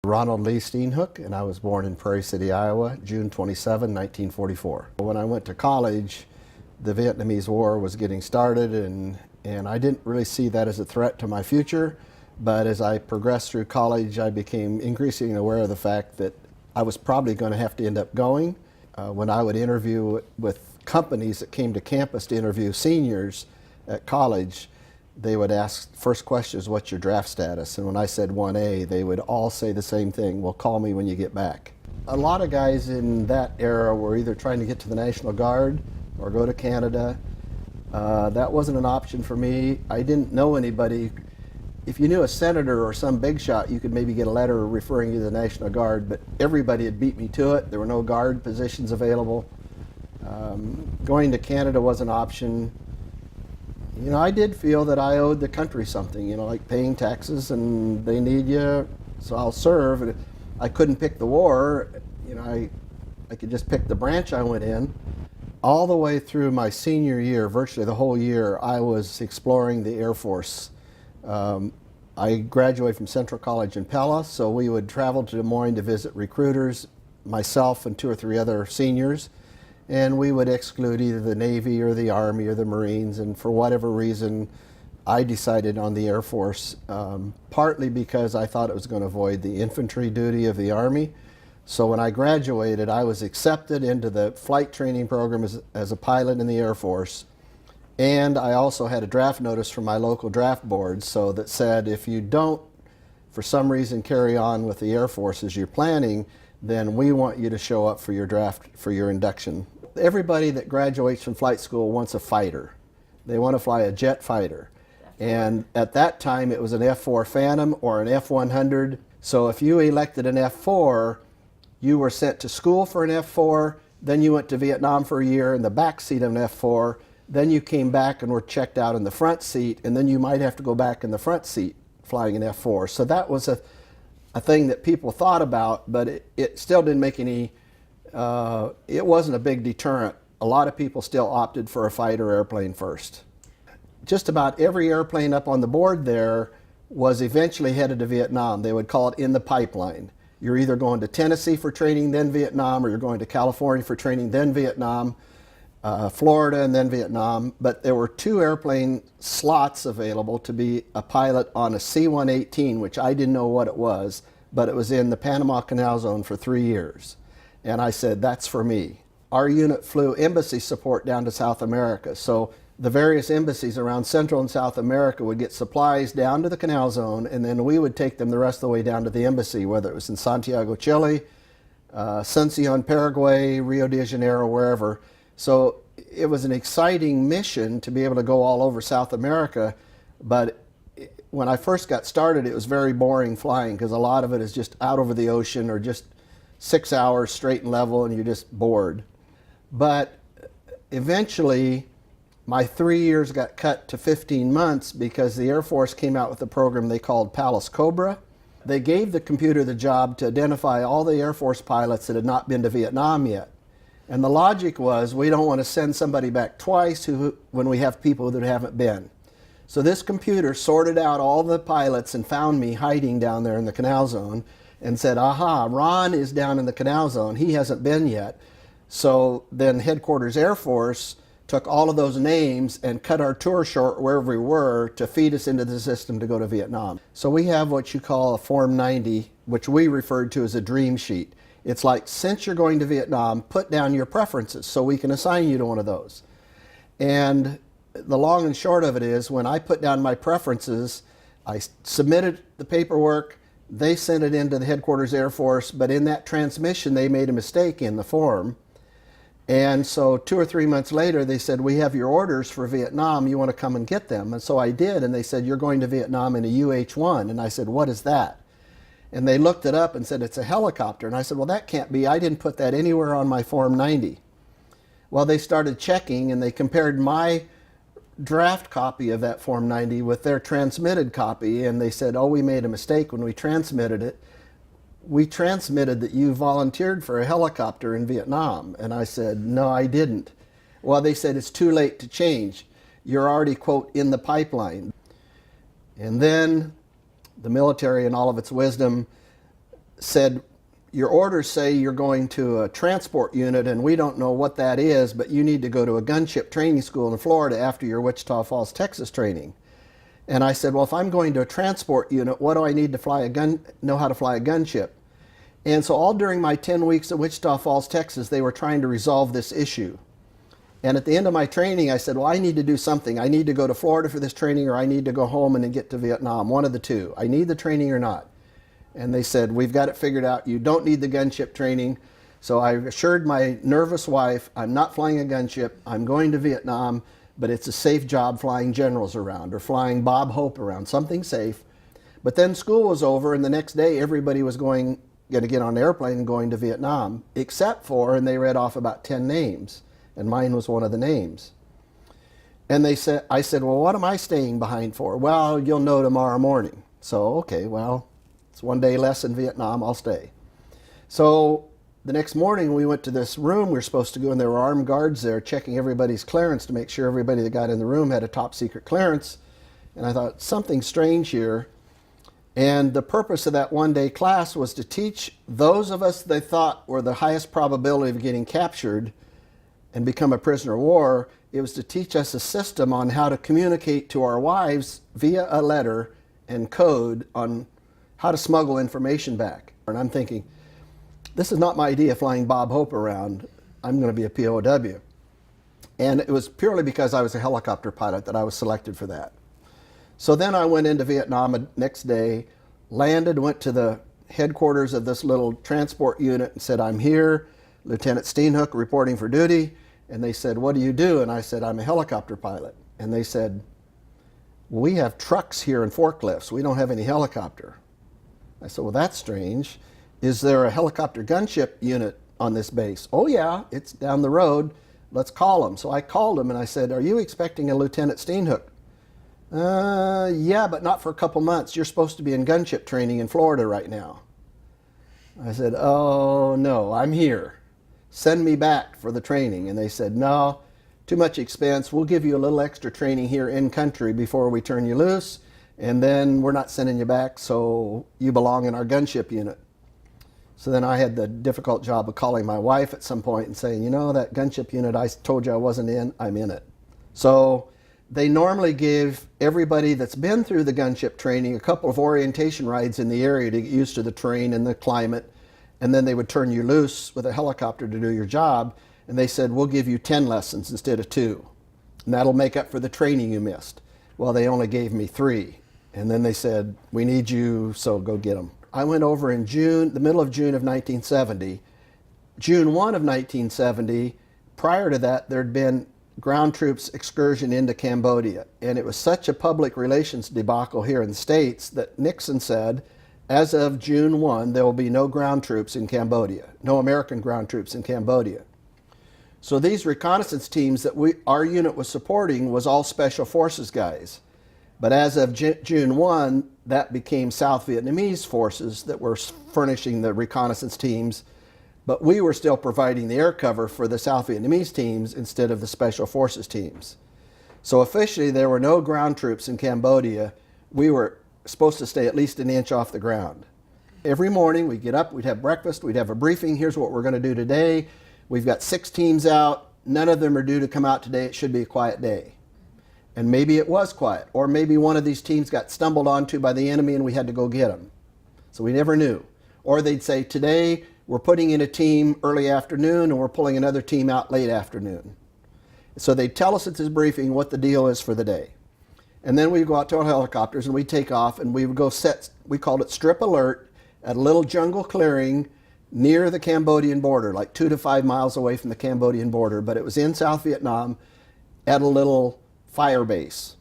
Ronald Lee Steenhoek, and I was born in Prairie City, Iowa, June 27, 1944. When I went to college, the Vietnamese War was getting started, and I didn't really see that as a threat to my future, but as I progressed through college, I became increasingly aware of the fact that I was probably going to have to end up going. When I would interview with companies that came to campus to interview seniors at college, they would ask, first question is, what's your draft status? And when I said 1A, they would all say the same thing, well, call me when you get back. A lot of guys in that era were either trying to get to the National Guard or go to Canada. That wasn't an option for me. I didn't know anybody. If you knew a senator or some big shot, you could maybe get a letter referring you to the National Guard, but everybody had beat me to it. There were no guard positions available. Going to Canada was an option. You know, I did feel that I owed the country something, you know, like paying taxes, and they need you, so I'll serve. And I couldn't pick the war, you know, I could just pick the branch I went in. All the way through my senior year, virtually the whole year, I was exploring the Air Force. I graduated from Central College in Pella, so we would travel to Des Moines to visit recruiters, myself and 2 or 3 other seniors. And we would exclude either the Navy or the Army or the Marines, and for whatever reason I decided on the Air Force, partly because I thought it was going to avoid the infantry duty of the Army. So when I graduated, I was accepted into the flight training program as a pilot in the Air Force, and I also had a draft notice from my local draft board so that said, if you don't for some reason carry on with the Air Force as you're planning, then we want you to show up for your draft, for your induction. Everybody that graduates from flight school wants a fighter. They want to fly a jet fighter. And at that time it was an F-4 Phantom or an F-100. So if you elected an F-4, you were sent to school for an F-4, then you went to Vietnam for a year in the back seat of an F-4, then you came back and were checked out in the front seat, and then you might have to go back in the front seat flying an F-4. So that was a thing that people thought about, but it still didn't make any, it wasn't a big deterrent. A lot of people still opted for a fighter airplane first. Just about every airplane up on the board there was eventually headed to Vietnam. They would call it in the pipeline. You're either going to Tennessee for training, then Vietnam, or you're going to California for training, then Vietnam, Florida, and then Vietnam. But there were 2 airplane slots available to be a pilot on a C-118, which I didn't know what it was, but it was in the Panama Canal Zone for 3 years. And I said, that's for me. Our unit flew embassy support down to South America. So the various embassies around Central and South America would get supplies down to the Canal Zone, and then we would take them the rest of the way down to the embassy, whether it was in Santiago, Chile, Asuncion, Paraguay, Rio de Janeiro, wherever. So it was an exciting mission to be able to go all over South America, but when I first got started, it was very boring flying because a lot of it is just out over the ocean or just 6 hours straight and level, and you're just bored. But eventually, my 3 years got cut to 15 months because the Air Force came out with a program they called Palace Cobra. They gave the computer the job to identify all the Air Force pilots that had not been to Vietnam yet. And the logic was, we don't want to send somebody back twice when we have people that haven't been. So this computer sorted out all the pilots and found me hiding down there in the Canal Zone and said, aha, Ron is down in the Canal Zone, he hasn't been yet. So then Headquarters Air Force took all of those names and cut our tour short wherever we were to feed us into the system to go to Vietnam. So we have what you call a Form 90, which we referred to as a dream sheet. It's like, since you're going to Vietnam, put down your preferences so we can assign you to one of those. And the long and short of it is, when I put down my preferences, I submitted the paperwork, they sent it into the Headquarters Air Force, but in that transmission they made a mistake in the form. And so 2 or 3 months later they said, we have your orders for Vietnam, you want to come and get them? And so I did, and they said, you're going to Vietnam in a UH-1. And I said, what is that? And they looked it up and said, it's a helicopter. And I said, well, that can't be. I didn't put that anywhere on my Form 90. Well, they started checking, and they compared my draft copy of that Form 90 with their transmitted copy, and they said, oh, we made a mistake when we transmitted it. We transmitted that you volunteered for a helicopter in Vietnam. And I said, no, I didn't. Well, they said, it's too late to change. You're already, quote, in the pipeline. And then the military, in all of its wisdom, said, your orders say you're going to a transport unit and we don't know what that is, but you need to go to a gunship training school in Florida after your Wichita Falls, Texas training. And I said, well, if I'm going to a transport unit, what do I need to know how to fly a gunship? And so all during my 10 weeks at Wichita Falls, Texas, they were trying to resolve this issue. And at the end of my training, I said, well, I need to do something. I need to go to Florida for this training, or I need to go home and then get to Vietnam, one of the two. I need the training or not. And they said, we've got it figured out. You don't need the gunship training. So I assured my nervous wife, I'm not flying a gunship. I'm going to Vietnam, but it's a safe job flying generals around or flying Bob Hope around, something safe. But then school was over, and the next day everybody was going to get on an airplane and going to Vietnam, except for, and they read off about 10 names, and mine was one of the names. And I said, well, what am I staying behind for? Well, you'll know tomorrow morning. So, okay, well, it's one day less in Vietnam, I'll stay. So the next morning we went to this room we were supposed to go, and there were armed guards there checking everybody's clearance to make sure everybody that got in the room had a top secret clearance. And I thought, something strange here. And the purpose of that one-day class was to teach those of us they thought were the highest probability of getting captured and become a prisoner of war. It was to teach us a system on how to communicate to our wives via a letter and code on how to smuggle information back. And I'm thinking, this is not my idea, flying Bob Hope around. I'm going to be a POW. And it was purely because I was a helicopter pilot that I was selected for that. So then I went into Vietnam the next day, landed, went to the headquarters of this little transport unit and said, I'm here, Lieutenant Steenhoek reporting for duty. And they said, what do you do? And I said, I'm a helicopter pilot. And they said, we have trucks here and forklifts. We don't have any helicopter. I said, well, that's strange. Is there a helicopter gunship unit on this base? Oh yeah, it's down the road. Let's call them. So I called them and I said, are you expecting a Lieutenant Steenhoek? Yeah, but not for a couple months. You're supposed to be in gunship training in Florida right now. I said, oh no, I'm here. Send me back for the training. And they said, no, too much expense. We'll give you a little extra training here in country before we turn you loose. And then we're not sending you back, so you belong in our gunship unit. So then I had the difficult job of calling my wife at some point and saying, you know, that gunship unit I told you I wasn't in, I'm in it. So they normally give everybody that's been through the gunship training a couple of orientation rides in the area to get used to the terrain and the climate, and then they would turn you loose with a helicopter to do your job. And they said, we'll give you 10 lessons instead of 2, and that'll make up for the training you missed. Well, they only gave me 3. And then they said, we need you, so go get them. I went over in June, the middle of June of 1970. June 1 of 1970, prior to that, there'd been ground troops excursion into Cambodia. And it was such a public relations debacle here in the States that Nixon said, as of June 1, there will be no ground troops in Cambodia, no American ground troops in Cambodia. So these reconnaissance teams that our unit was supporting was all special forces guys. But as of June 1, that became South Vietnamese forces that were furnishing the reconnaissance teams, but we were still providing the air cover for the South Vietnamese teams instead of the special forces teams. So officially there were no ground troops in Cambodia. We were supposed to stay at least an inch off the ground. Every morning we'd get up, we'd have breakfast, we'd have a briefing, here's what we're going to do today. We've got 6 teams out, none of them are due to come out today, it should be a quiet day. And maybe it was quiet, or maybe one of these teams got stumbled onto by the enemy and we had to go get them. So we never knew. Or they'd say, today we're putting in a team early afternoon and we're pulling another team out late afternoon. So they'd tell us at this briefing what the deal is for the day. And then we'd go out to our helicopters and we'd take off and we would go set, we called it strip alert, at a little jungle clearing near the Cambodian border, like 2 to 5 miles away from the Cambodian border, but it was in South Vietnam at a little fire base.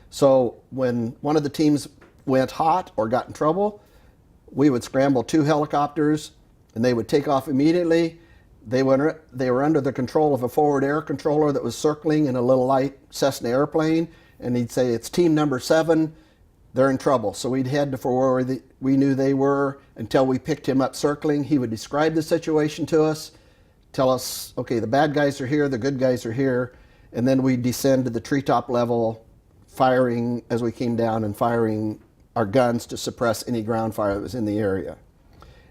So when one of the teams went hot or got in trouble, we would scramble 2 helicopters and they would take off immediately. They were under the control of a forward air controller that was circling in a little light Cessna airplane, and he'd say, it's team number 7, they're in trouble. So we'd head for where we knew they were until we picked him up circling. He would describe the situation to us, tell us, okay, the bad guys are here, the good guys are here, and then we'd descend to the treetop level, firing as we came down and firing our guns to suppress any ground fire that was in the area.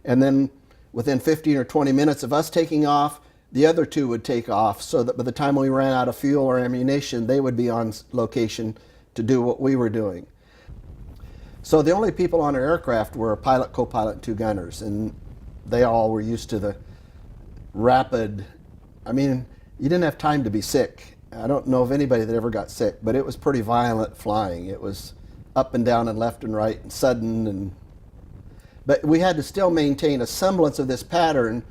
And then within 15 or 20 minutes of us taking off, the other two would take off, so that by the time we ran out of fuel or ammunition, they would be on location to do what we were doing. So the only people on our aircraft were a pilot, co-pilot, and two gunners, and they all were used to the rapid, I mean, you didn't have time to be sick. I don't know of anybody that ever got sick, but it was pretty violent flying. It was up and down and left and right and sudden, but we had to still maintain a semblance of this pattern,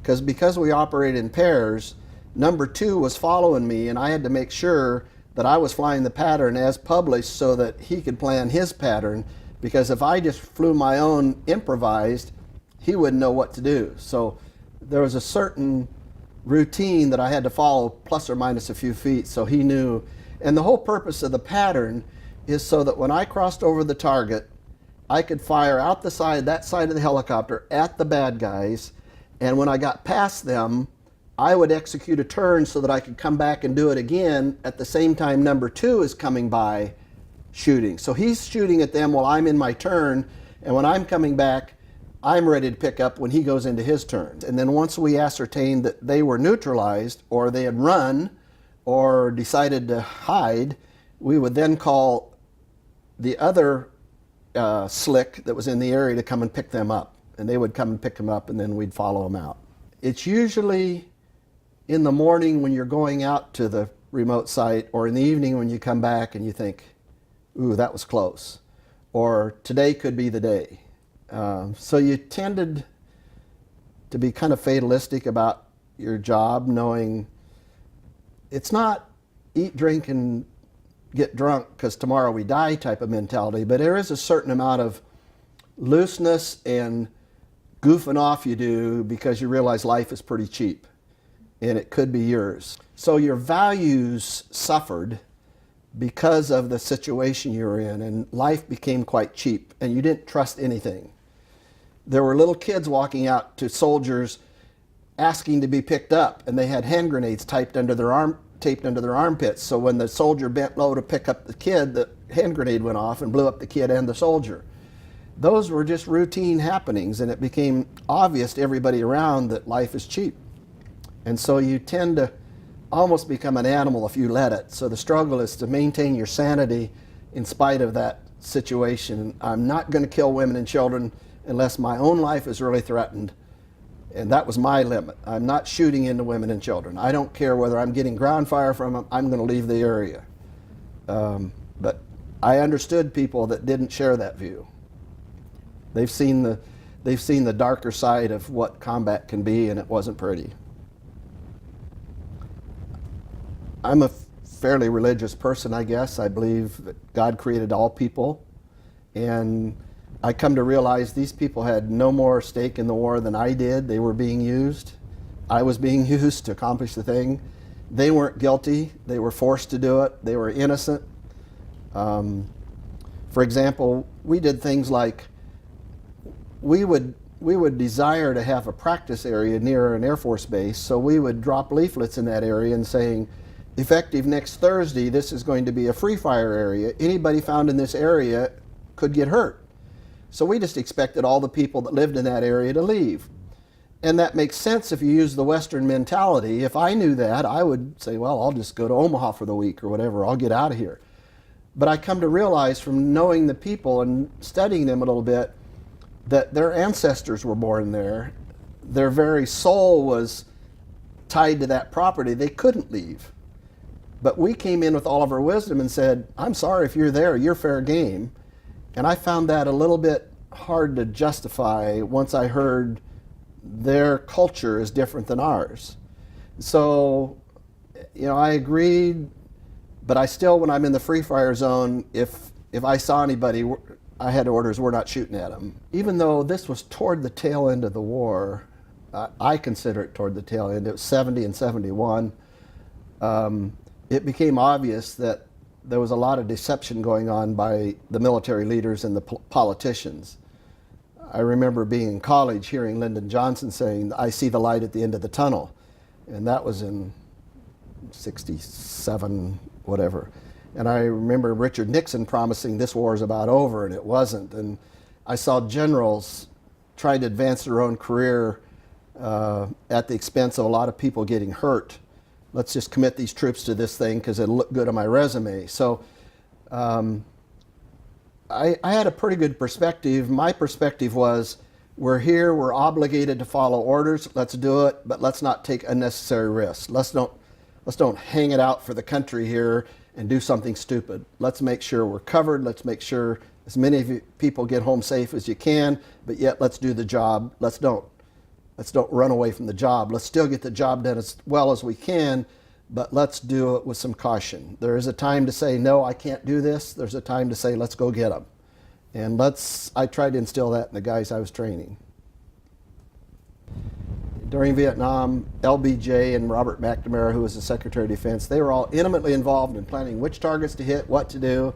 because we operated in pairs. Number two was following me, and I had to make sure that I was flying the pattern as published so that he could plan his pattern, because if I just flew my own improvised, he wouldn't know what to do. So there was a certain routine that I had to follow, plus or minus a few feet, so he knew. And the whole purpose of the pattern is so that when I crossed over the target, I could fire out the side, that side of the helicopter, at the bad guys, and when I got past them, I would execute a turn so that I could come back and do it again at the same time number two is coming by shooting. So he's shooting at them while I'm in my turn, and when I'm coming back, I'm ready to pick up when he goes into his turn. And then once we ascertained that they were neutralized, or they had run, or decided to hide, we would then call the other slick that was in the area to come and pick them up. And they would come and pick them up, and then we'd follow them out. It's usually in the morning when you're going out to the remote site, or in the evening when you come back and you think, ooh, that was close, or today could be the day. So you tended to be kind of fatalistic about your job, knowing it's not eat, drink, and get drunk because tomorrow we die type of mentality, but there is a certain amount of looseness and goofing off you do because you realize life is pretty cheap and it could be yours. So your values suffered because of the situation you were in, and life became quite cheap and you didn't trust anything. There were little kids walking out to soldiers asking to be picked up, and they had hand grenades taped under their armpits, so when the soldier bent low to pick up the kid, the hand grenade went off and blew up the kid and the soldier. Those were just routine happenings, and it became obvious to everybody around that life is cheap. And so you tend to almost become an animal if you let it. So the struggle is to maintain your sanity in spite of that situation. I'm not going to kill women and children unless my own life is really threatened. And that was my limit. I'm not shooting into women and children. I don't care whether I'm getting ground fire from them, I'm going to leave the area. But I understood people that didn't share that view. They've seen the darker side of what combat can be, and it wasn't pretty. I'm a fairly religious person, I guess. I believe that God created all people, and I come to realize these people had no more stake in the war than I did. They were being used. I was being used to accomplish the thing. They weren't guilty. They were forced to do it. They were innocent. For example, we did things like we would desire to have a practice area near an Air Force base, so we would drop leaflets in that area and saying, effective next Thursday, this is going to be a free fire area. Anybody found in this area could get hurt. So we just expected all the people that lived in that area to leave. And that makes sense if you use the Western mentality. If I knew that, I would say, well, I'll just go to Omaha for the week or whatever. I'll get out of here. But I come to realize from knowing the people and studying them a little bit that their ancestors were born there. Their very soul was tied to that property. They couldn't leave. But we came in with all of our wisdom and said, I'm sorry if you're there, you're fair game. And I found that a little bit hard to justify once I heard their culture is different than ours. So, I agreed, but I still, when I'm in the free fire zone, if I saw anybody, I had orders, we're not shooting at them. Even though this was toward the tail end of the war, I consider it toward the tail end. It was 70 and 71. It became obvious that there was a lot of deception going on by the military leaders and the politicians. I remember being in college hearing Lyndon Johnson saying, I see the light at the end of the tunnel. And that was in 67, whatever. And I remember Richard Nixon promising this war is about over, and it wasn't. And I saw generals trying to advance their own career at the expense of a lot of people getting hurt. Let's just commit these troops to this thing because it'll look good on my resume. So I had a pretty good perspective. My perspective was, we're here, we're obligated to follow orders, let's do it, but let's not take unnecessary risks. Let's don't hang it out for the country here and do something stupid. Let's make sure we're covered, let's make sure as many people get home safe as you can, but yet let's do the job. Let's don't run away from the job. Let's still get the job done as well as we can, but let's do it with some caution. There is a time to say, no, I can't do this. There's a time to say, let's go get them. And I tried to instill that in the guys I was training. During Vietnam, LBJ and Robert McNamara, who was the Secretary of Defense, they were all intimately involved in planning which targets to hit, what to do,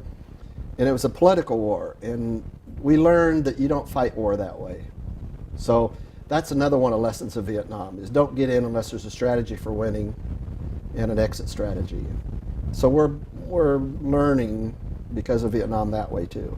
and it was a political war. And we learned that you don't fight war that way. So that's another one of the lessons of Vietnam, is don't get in unless there's a strategy for winning and an exit strategy. So we're learning because of Vietnam that way too.